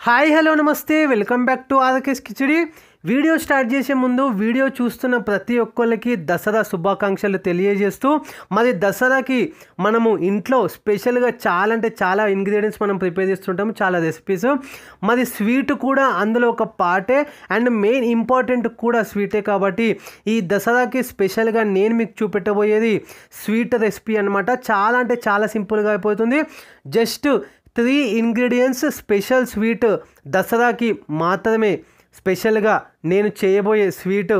Hi hello నమస్తే welcome back to RK's khichdi. Video start చేసే ముందు వీడియో చూస్తున్న ప్రతి ఒక్కరికి దసరా శుభాకాంక్షలు తెలియజేస్తూ, మరి దసరాకి మనము ఇంట్లో స్పెషల్గా చాలా ఇంగ్రీడియంట్స్ మనం ప్రిపేర్ చేస్తుంటాము, చాలా రెసిపీస్. మరి స్వీట్ కూడా అందులో ఒక పార్టే అండ్ మెయిన్ ఇంపార్టెంట్ కూడా స్వీటే. కాబట్టి ఈ దసరాకి స్పెషల్గా నేను మీకు చూపెట్టబోయేది స్వీట్ రెసిపీ అనమాట. చాలా సింపుల్గా అయిపోతుంది. జస్ట్ 3 ఇంగ్రీడియంట్స్ స్పెషల్ స్వీట్ దసరాకి మాత్రమే స్పెషల్గా నేను చేయబోయే స్వీట్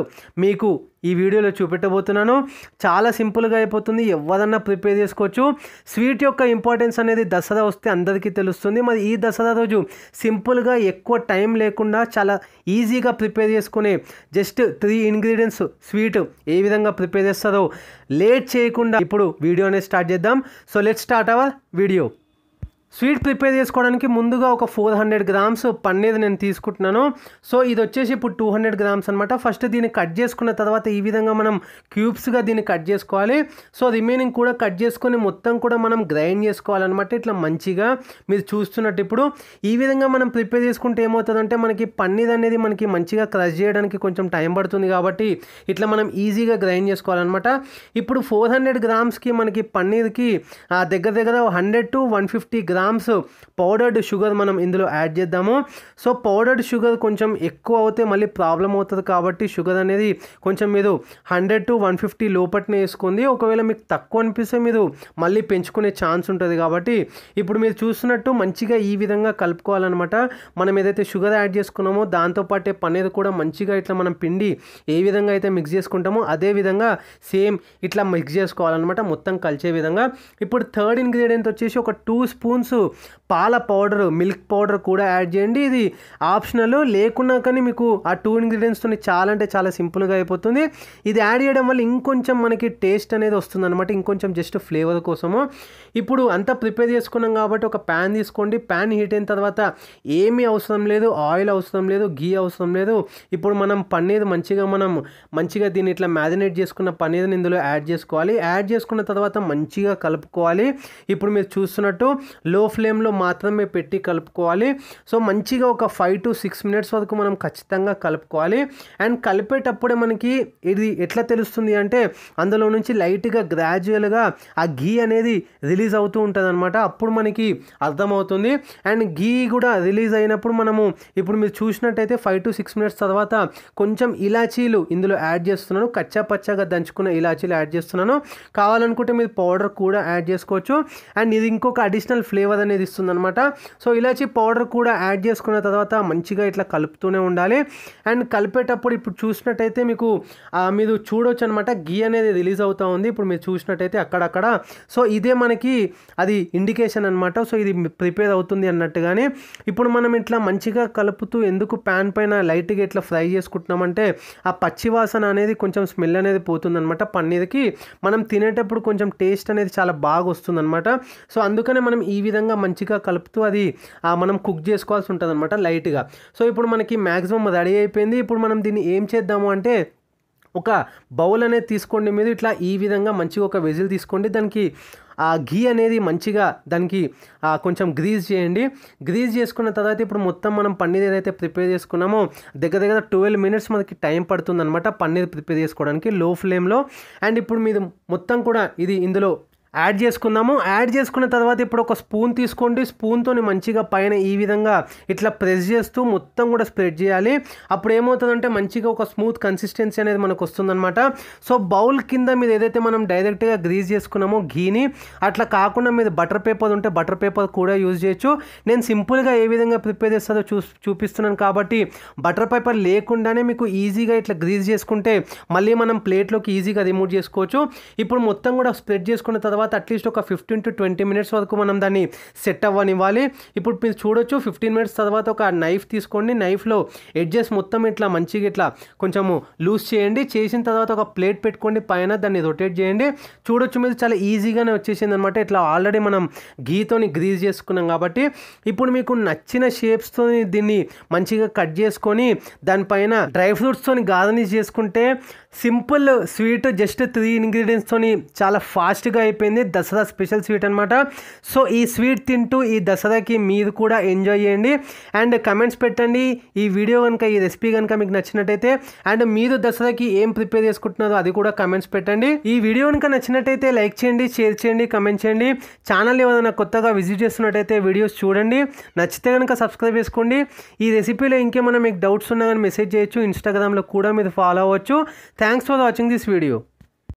మీకు ఈ వీడియోలో చూపెట్టబోతున్నాను. చాలా సింపుల్గా అయిపోతుంది, ఎవరన్నా ప్రిపేర్ చేసుకోవచ్చు. స్వీట్ యొక్క ఇంపార్టెన్స్ అనేది దసరా వస్తే అందరికీ తెలుస్తుంది. మరి ఈ దసరా రోజు సింపుల్గా ఎక్కువ టైం లేకుండా చాలా ఈజీగా ప్రిపేర్ చేసుకునే జస్ట్ 3 ఇంగ్రీడియంట్స్ స్వీట్ ఏ విధంగా ప్రిపేర్ చేస్తారో లేట్ చేయకుండా ఇప్పుడు వీడియో అనేది స్టార్ట్ చేద్దాం. So let's start our video. Sweet prepare చేసుకోవడానికి ముందుగా ఒక 400 గ్రామ్స్ పన్నీర్ నేను తీసుకుంటున్నాను. సో ఇది వచ్చేసి ఇప్పుడు 200 గ్రామ్స్ అనమాట. ఫస్ట్ దీన్ని కట్ చేసుకున్న తర్వాత ఈ విధంగా మనం క్యూబ్స్గా దీన్ని కట్ చేసుకోవాలి. సో రిమైనింగ్ కూడా కట్ చేసుకొని మొత్తం కూడా మనం గ్రైండ్ చేసుకోవాలన్నమాట. ఇట్లా మంచిగా మీరు చూస్తున్నట్టు ఇప్పుడు ఈ విధంగా మనం ప్రిపేర్ చేసుకుంటే ఏమవుతుందంటే మనకి పన్నీర్ అనేది మనకి మంచిగా క్రష్ చేయడానికి కొంచెం టైం పడుతుంది. కాబట్టి ఇట్లా మనం ఈజీగా గ్రైండ్ చేసుకోవాలన్నమాట. ఇప్పుడు 400 గ్రామ్స్కి మనకి పన్నీర్కి దగ్గర 100 to 150 గ్రామ్స్ పౌడర్డ్ షుగర్ మనం ఇందులో యాడ్ చేద్దాము. సో పౌడర్డ్ షుగర్ కొంచెం ఎక్కువ అవుతే మళ్ళీ ప్రాబ్లం అవుతుంది. కాబట్టి షుగర్ అనేది కొంచెం మీరు 100 to 150 లోపట్నే వేసుకోండి. ఒకవేళ మీకు తక్కువ అనిపిస్తే మీరు మళ్ళీ పెంచుకునే ఛాన్స్ ఉంటుంది. కాబట్టి ఇప్పుడు మీరు చూస్తున్నట్టు మంచిగా ఈ విధంగా కలుపుకోవాలన్నమాట. మనం ఏదైతే షుగర్ యాడ్ చేసుకున్నామో దాంతోపాటే పన్నీర్ కూడా మంచిగా ఇట్లా మనం పిండి ఏ విధంగా అయితే మిక్స్ చేసుకుంటామో అదే విధంగా సేమ్ ఇట్లా మిక్స్ చేసుకోవాలన్నమాట, మొత్తం కలిసే విధంగా. ఇప్పుడు థర్డ్ ఇంగ్రీడియంట్ వచ్చేసి ఒక 2 స్పూన్స్ పాల పౌడర్, మిల్క్ పౌడర్ కూడా యాడ్ చేయండి. ఇది ఆప్షనల్, లేకున్నా కానీ మీకు ఆ 2 ఇంగ్రీడియంట్స్తో చాలా సింపుల్గా అయిపోతుంది. ఇది యాడ్ చేయడం వల్ల ఇంకొంచెం మనకి టేస్ట్ అనేది వస్తుంది అనమాట, ఇంకొంచెం జస్ట్ ఫ్లేవర్ కోసము. ఇప్పుడు అంతా ప్రిపేర్ చేసుకున్నాం కాబట్టి ఒక ప్యాన్ తీసుకోండి. ప్యాన్ హీట్ అయిన తర్వాత ఏమీ అవసరం లేదు, ఆయిల్ అవసరం లేదు, గీ అవసరం లేదు. ఇప్పుడు మనం పన్నీర్ మంచిగా దీన్ని ఇట్లా మ్యారినేట్ చేసుకున్న పన్నీర్ని ఇందులో యాడ్ చేసుకోవాలి. యాడ్ చేసుకున్న తర్వాత మంచిగా కలుపుకోవాలి. ఇప్పుడు మీరు చూస్తున్నట్టు లో ఫ్లేమ్లో మాత్రమే పెట్టి కలుపుకోవాలి. సో మంచిగా ఒక 5 to 6 మినిట్స్ వరకు మనం ఖచ్చితంగా కలుపుకోవాలి. అండ్ కలిపేటప్పుడే మనకి ఇది ఎట్లా తెలుస్తుంది అంటే అందులో నుంచి లైట్గా గ్రాడ్యువల్గా ఆ ఘీ అనేది రిలీజ్ అవుతూ ఉంటుంది అనమాట. అప్పుడు మనకి అర్థమవుతుంది. అండ్ ఘీ కూడా రిలీజ్ అయినప్పుడు మనము ఇప్పుడు మీరు చూసినట్టయితే 5 to 6 మినిట్స్ తర్వాత కొంచెం ఇలాచీలు ఇందులో యాడ్ చేస్తున్నాను. కచ్చా పచ్చాగా దంచుకున్న ఇలాచీలు యాడ్ చేస్తున్నాను. కావాలనుకుంటే మీరు పౌడర్ కూడా యాడ్ చేసుకోవచ్చు. అండ్ ఇది ఇంకొక అడిషనల్ ఫ్లేవర్ అనేది ఇస్తుంది అనమాట. సో ఇలాచీ పౌడర్ కూడా యాడ్ చేసుకున్న తర్వాత మంచిగా ఇట్లా కలుపుతూనే ఉండాలి. అండ్ కలిపేటప్పుడు ఇప్పుడు చూసినట్టయితే మీరు చూడొచ్చు అనమాట, ఘీ అనేది రిలీజ్ అవుతూ ఉంది. ఇప్పుడు మీరు చూసినట్టయితే అక్కడక్కడ. సో ఇదే మనకి అది ఇండికేషన్ అనమాట. సో ఇది ప్రిపేర్ అవుతుంది అన్నట్టుగానే. ఇప్పుడు మనం ఇట్లా మంచిగా కలుపుతూ ఎందుకు ప్యాన్ పైన లైట్గా ఇట్లా ఫ్రై చేసుకుంటున్నామంటే ఆ పచ్చి వాసన అనేది కొంచెం స్మెల్ అనేది పోతుంది అనమాట. పన్నీర్కి మనం తినేటప్పుడు కొంచెం టేస్ట్ అనేది చాలా బాగా వస్తుంది అనమాట. సో అందుకనే మనం ఈ విధంగా మంచిగా కలుపుతూ అది మనం కుక్ చేసుకోవాల్సి ఉంటుంది అనమాట లైట్గా. సో ఇప్పుడు మనకి మ్యాక్సిమం రెడీ అయిపోయింది. ఇప్పుడు మనం దీన్ని ఏం చేద్దాము అంటే ఒక బౌల్ అనేది తీసుకోండి. మీరు ఇట్లా ఈ విధంగా మంచిగా ఒక వెజిల్ తీసుకోండి. దానికి ఆ ఘీ అనేది మంచిగా దానికి కొంచెం గ్రీజ్ చేయండి. గ్రీజ్ చేసుకున్న తర్వాత ఇప్పుడు మొత్తం మనం పన్నీర్ ఏదైతే ప్రిపేర్ చేసుకున్నామో దగ్గర 12 మినిట్స్ మనకి టైం పడుతుంది అనమాట పన్నీర్ ప్రిపేర్ చేసుకోవడానికి లో ఫ్లేమ్లో. అండ్ ఇప్పుడు మీరు మొత్తం కూడా ఇది ఇందులో యాడ్ చేసుకుందాము. యాడ్ చేసుకున్న తర్వాత ఇప్పుడు ఒక స్పూన్ తీసుకోండి. స్పూన్తో మంచిగా పైన ఈ విధంగా ఇట్లా ప్రెస్ చేస్తూ మొత్తం కూడా స్ప్రెడ్ చేయాలి. అప్పుడు ఏమవుతుందంటే మంచిగా ఒక స్మూత్ కన్సిస్టెన్సీ అనేది మనకు వస్తుందన్నమాట. సో బౌల్ కింద మీరు ఏదైతే మనం డైరెక్ట్గా గ్రీజ్ చేసుకున్నామో ఘీని, అట్లా కాకుండా మీరు బటర్ పేపర్ ఉంటే బటర్ పేపర్ కూడా యూజ్ చేయొచ్చు. నేను సింపుల్గా ఏ విధంగా ప్రిపేర్ చేస్తారో చూపిస్తున్నాను కాబట్టి బటర్ పేపర్ లేకుండానే మీకు ఈజీగా ఇట్లా గ్రీజ్ చేసుకుంటే మళ్ళీ మనం ప్లేట్లోకి ఈజీగా రిమూవ్ చేసుకోవచ్చు. ఇప్పుడు మొత్తం కూడా స్ప్రెడ్ చేసుకున్న తర్వాత అట్లీస్ట్ ఒక 15 to 20 మినిట్స్ వరకు మనం దాన్ని సెట్ అవ్వనివ్వాలి. ఇప్పుడు మీరు చూడొచ్చు 15 మినిట్స్ తర్వాత ఒక నైఫ్ తీసుకోండి. నైఫ్లో ఎడ్జెస్ మొత్తం ఇట్లా మంచిగా ఇట్లా కొంచెము లూజ్ చేయండి. చేసిన తర్వాత ఒక ప్లేట్ పెట్టుకోండి, పైన దాన్ని రొటేట్ చేయండి. చూడొచ్చు మీరు చాలా ఈజీగానే వచ్చేసింది అనమాట. ఇట్లా ఆల్రెడీ మనం ఘీతోని గ్రీజ్ చేసుకున్నాం కాబట్టి ఇప్పుడు మీకు నచ్చిన షేప్స్తో దీన్ని మంచిగా కట్ చేసుకొని దానిపైన డ్రై ఫ్రూట్స్తో గార్నిష్ చేసుకుంటే సింపుల్ స్వీట్ జస్ట్ 3 ఇంగ్రీడియంట్స్తోని చాలా ఫాస్ట్గా అయిపోయింది. దసరా స్పెషల్ స్వీట్ అనమాట. సో ఈ స్వీట్ తింటూ ఈ దసరాకి మీరు కూడా ఎంజాయ్ చేయండి. అండ్ కమెంట్స్ పెట్టండి ఈ వీడియో కనుక, ఈ రెసిపీ కనుక మీకు నచ్చినట్టయితే. అండ్ మీరు దసరాకి ఏం ప్రిపేర్ చేసుకుంటున్నారో అది కూడా కమెంట్స్ పెట్టండి. ఈ వీడియో కనుక నచ్చినట్టయితే లైక్ చేయండి, షేర్ చేయండి, కమెంట్ చేయండి. ఛానల్ ఏమైనా కొత్తగా విజిట్ చేస్తున్నట్టయితే వీడియోస్ చూడండి. నచ్చితే కనుక సబ్స్క్రైబ్ చేసుకోండి. ఈ రెసిపీలో ఇంకేమైనా మీకు డౌట్స్ ఉన్నా కానీ మెసేజ్ చేయొచ్చు. ఇన్స్టాగ్రామ్లో కూడా మీరు ఫాలో అవ్వచ్చు. Thanks for watching this video.